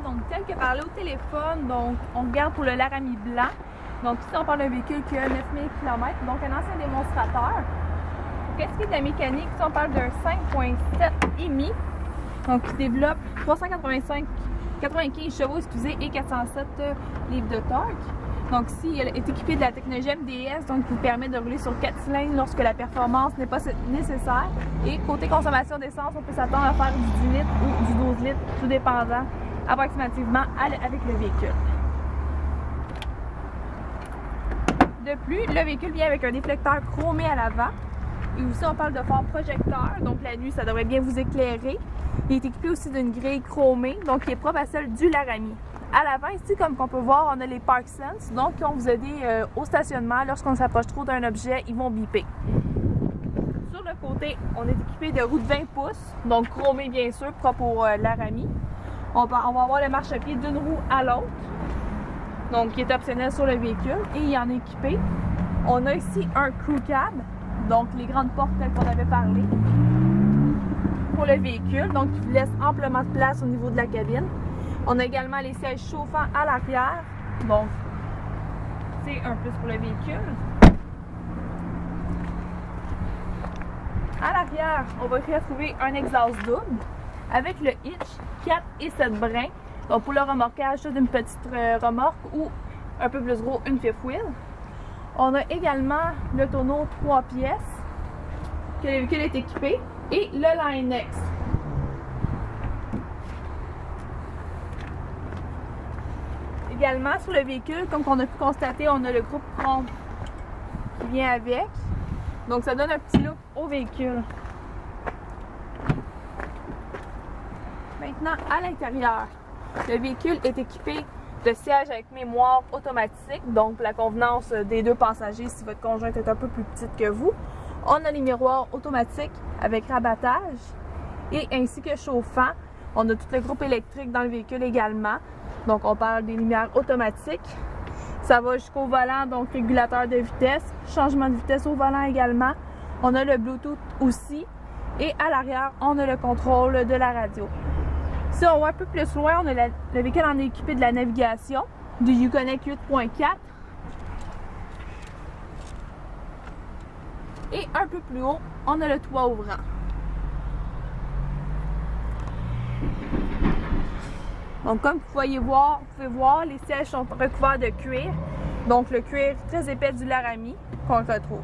Donc, tel que parlé au téléphone, donc on regarde pour le Laramie blanc. Donc, ici, on parle d'un véhicule qui a 9000 km, donc un ancien démonstrateur. Qu'est-ce qui est de la mécanique? Ici, on parle d'un 5.7 EMI, donc qui développe 95 chevaux et 407 livres de torque. Donc, ici, elle est équipée de la technologie MDS, donc qui vous permet de rouler sur 4 cylindres lorsque la performance n'est pas nécessaire. Et côté consommation d'essence, on peut s'attendre à faire du 10 litres ou du 12 litres, tout dépendant approximativement avec le véhicule. De plus, le véhicule vient avec un déflecteur chromé à l'avant. Et aussi, on parle de phare projecteur, donc la nuit, ça devrait bien vous éclairer. Il est équipé aussi d'une grille chromée, donc qui est propre à celle du Laramie. À l'avant, ici, comme on peut voir, on a les Park Sense, donc qui vont vous aider au stationnement. Lorsqu'on s'approche trop d'un objet, ils vont biper. Sur le côté, on est équipé de roues de 20 pouces, donc chromées bien sûr, propre au Laramie. On va avoir le marchepied d'une roue à l'autre, donc qui est optionnel sur le véhicule, et il y en est équipé. On a ici un crew cab, donc les grandes portes telles qu'on avait parlé, pour le véhicule, donc qui vous laisse amplement de place au niveau de la cabine. On a également les sièges chauffants à l'arrière, donc c'est un plus pour le véhicule. À l'arrière, on va retrouver un exhaust double avec le hitch 4 et 7 brins, donc pour le remorquage d'une petite remorque ou un peu plus gros, une fifth wheel. On a également le tonneau 3 pièces que le véhicule est équipé et le Line-X. Également sur le véhicule, comme on a pu constater, on a le groupe Chrome qui vient avec. Donc ça donne un petit look au véhicule. Maintenant, à l'intérieur, le véhicule est équipé de sièges avec mémoire automatique, donc pour la convenance des deux passagers si votre conjointe est un peu plus petite que vous. On a les miroirs automatiques avec rabattage et ainsi que chauffant. On a tout le groupe électrique dans le véhicule également. Donc on parle des lumières automatiques. Ça va jusqu'au volant, donc régulateur de vitesse, changement de vitesse au volant également. On a le Bluetooth aussi. Et à l'arrière, on a le contrôle de la radio. Si on va un peu plus loin, on a le véhicule en est équipé de la navigation, du Uconnect 8.4. Et un peu plus haut, on a le toit ouvrant. Donc comme vous pouvez voir, les sièges sont recouverts de cuir. Donc le cuir très épais du Laramie qu'on retrouve.